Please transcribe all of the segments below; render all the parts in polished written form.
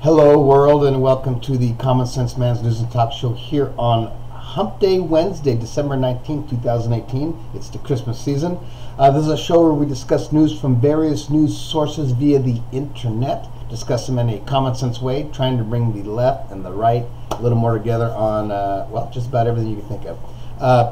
Hello, world, and welcome to the Common Sense Man's News and Talk Show here on Hump Day Wednesday, December 19th, 2018. It's the Christmas season. This is a show where we discuss news from various news sources via the internet, discuss them in a common sense way, trying to bring the left and the right a little more together on, just about everything you can think of.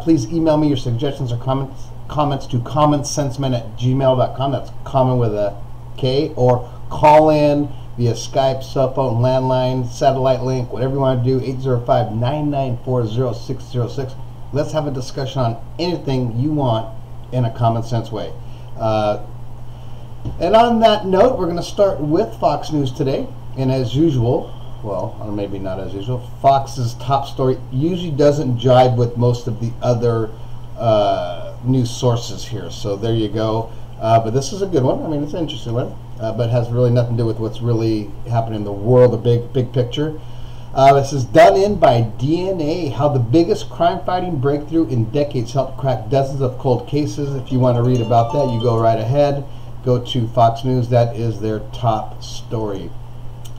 Please email me your suggestions or comments to commonsensemen@gmail.com. That's common with a K, or call in via Skype, cell phone, landline, satellite link, whatever you want to do, 805-994-0606. Let's have a discussion on anything you want in a common sense way. And on that note, we're going to start with Fox News today. And as usual, well, or maybe not as usual, Fox's top story usually doesn't jive with most of the other news sources here. So there you go. But this is a good one. I mean, it's an interesting one. But has really nothing to do with what's really happening in the world, the big picture. This is done in by DNA, how the biggest crime-fighting breakthrough in decades helped crack dozens of cold cases. If you want to read about that, you go right ahead. Go to Fox News. That is their top story.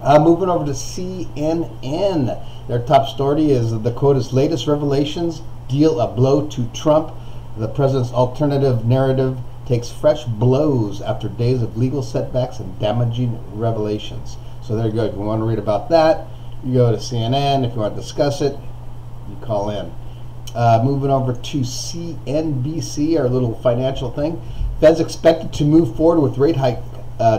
Moving over to CNN. Their top story is the quote is, latest revelations deal a blow to Trump. The president's alternative narrative takes fresh blows after days of legal setbacks and damaging revelations. So there you go. If you want to read about that, you go to CNN. If you want to discuss it, you call in. Moving over to CNBC, our little financial thing. Fed's expected to move forward with rate hike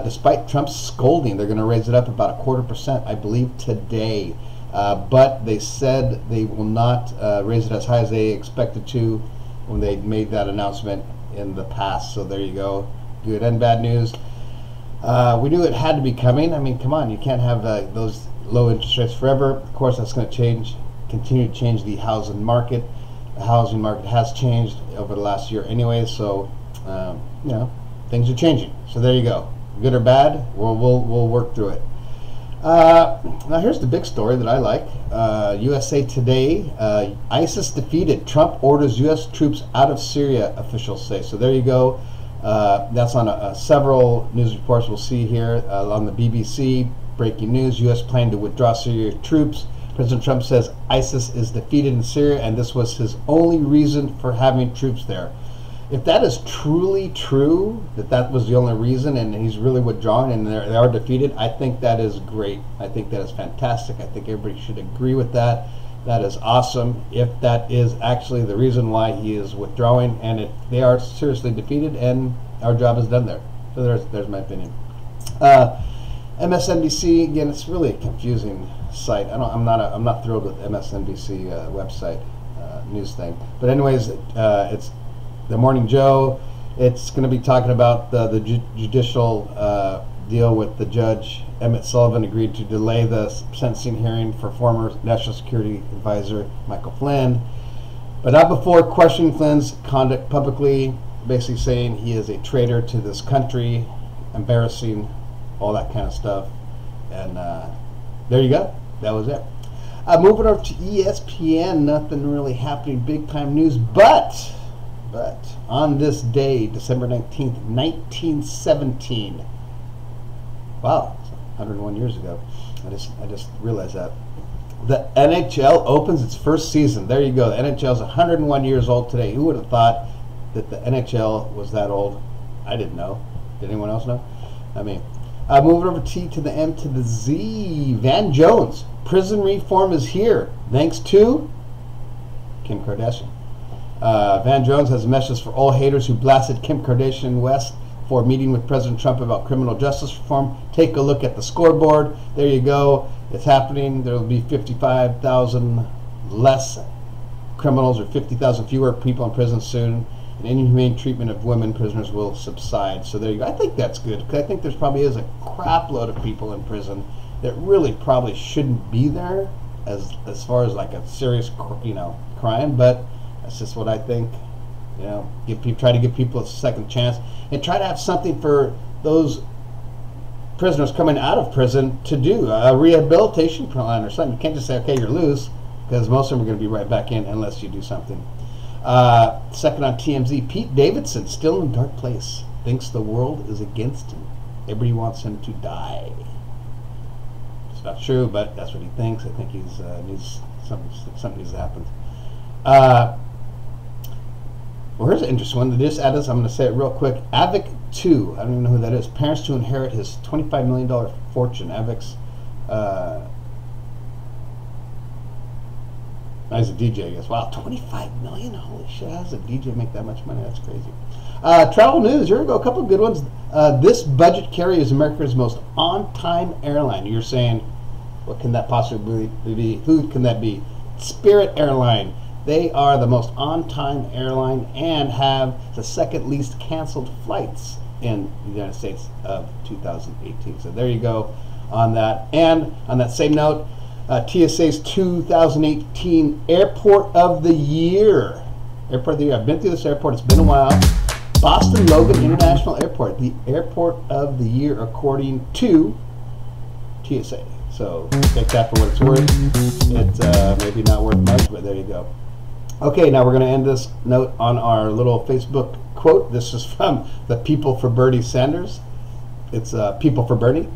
despite Trump's scolding. They're going to raise it up about 0.25%, I believe, today. But they said they will not raise it as high as they expected to when they made that announcement in the past. So there you go. Good and bad news. We knew it had to be coming. I mean, come on, you can't have those low interest rates forever. Of course, that's going to continue to change the housing market. The housing market has changed over the last year anyway, so things are changing. So there you go. Good or bad, we'll work through it. Now here's the big story that I like. USA Today, ISIS defeated. Trump orders U.S. troops out of Syria, officials say. So there you go. That's on several news reports we'll see here. On the BBC, breaking news, U.S. plan to withdraw Syria troops. President Trump says ISIS is defeated in Syria, and this was his only reason for having troops there. If that is truly true, that was the only reason, and he's really withdrawing and they are defeated, I think that is great. I think that is fantastic. I think everybody should agree with that. That is awesome. If that is actually the reason why he is withdrawing, and if they are seriously defeated, and our job is done there. So there's my opinion. MSNBC, again, it's really a confusing site. I'm not thrilled with MSNBC website news thing. But anyways, it's the Morning Joe. It's going to be talking about the judicial deal with the judge. Emmett Sullivan agreed to delay the sentencing hearing for former National Security Advisor Michael Flynn, but not before questioning Flynn's conduct publicly, basically saying he is a traitor to this country, embarrassing, all that kind of stuff. And there you go. That was it. Moving over to ESPN, nothing really happening, big time news, but on this day, December 19th, 1917, wow, 101 years ago, I just realized that, the NHL opens its first season. There you go. The NHL is 101 years old today. Who would have thought that the NHL was that old? I didn't know. Did anyone else know? I mean, moving over T to the M to the Z. Van Jones, prison reform is here, thanks to Kim Kardashian. Van Jones has a message for all haters who blasted Kim Kardashian West for meeting with President Trump about criminal justice reform. Take a look at the scoreboard. There you go. It's happening. There will be 55,000 less criminals, or 50,000 fewer people in prison soon. And inhumane treatment of women prisoners will subside. So there you go. I think that's good, because I think there probably is a crap load of people in prison that really probably shouldn't be there as far as like a serious crime, but that's just what I think. Try to give people a second chance, and try to have something for those prisoners coming out of prison to do, a rehabilitation plan or something. You can't just say, okay, you're loose, because most of them are going to be right back in unless you do something. Second on TMZ, Pete Davidson, still in a dark place, thinks the world is against him. Everybody wants him to die. It's not true, but that's what he thinks. I think he's needs something needs to happen. Well, here's an interesting one. They just added this. I'm going to say it real quic. Avic 2. I don't even know who that is. Parents to inherit his $25 million fortune. Avic's. He's a DJ, I guess. Wow, $25 million? Holy shit! How does a DJ make that much money? That's crazy. Travel news. Here we go. A couple of good ones. This budget carrier is America's most on-time airline. You're saying, what can that possibly be? Who can that be? Spirit Airline. They are the most on-time airline and have the second least canceled flights in the United States of 2018. So there you go on that. And on that same note, TSA's 2018 Airport of the Year. Airport of the Year. I've been through this airport. It's been a while. Boston Logan International Airport. The Airport of the Year according to TSA. So take that for what it's worth. It's maybe not worth much, but there you go. Okay, now we're going to end this note on our little Facebook quote. This is from the People for Bernie Sanders. It's People for Bernie.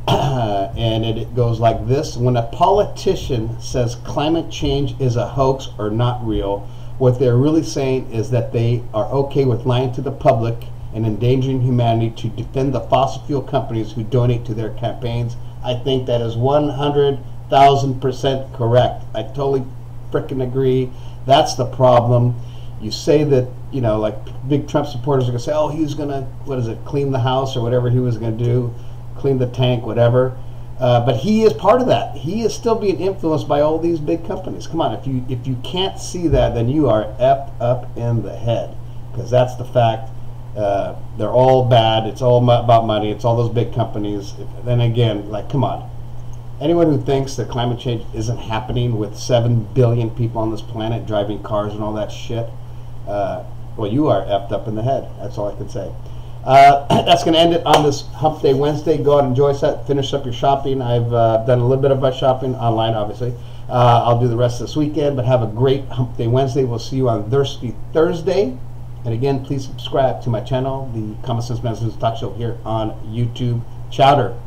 And it goes like this. When a politician says climate change is a hoax or not real, what they're really saying is that they are okay with lying to the public and endangering humanity to defend the fossil fuel companies who donate to their campaigns. I think that is 100,000% correct. I totally frickin' agree. That's the problem. You say that, you know, like big Trump supporters are going to say, oh, he's going to, clean the house or whatever he was going to do, clean the tank, whatever. But he is part of that. He is still being influenced by all these big companies. Come on, if you can't see that, then you are effed up in the head, because that's the fact. They're all bad. It's all about money. It's all those big companies. Then again, like, come on. Anyone who thinks that climate change isn't happening with 7 billion people on this planet driving cars and all that shit, well, you are effed up in the head. That's all I can say. That's going to end it on this Hump Day Wednesday. Go out and enjoy that. Finish up your shopping. I've done a little bit of my shopping online, obviously. I'll do the rest this weekend, but have a great Hump Day Wednesday. We'll see you on Thirsty Thursday. And again, please subscribe to my channel, the Common Sense Men's News Talk Show here on YouTube. Chowder.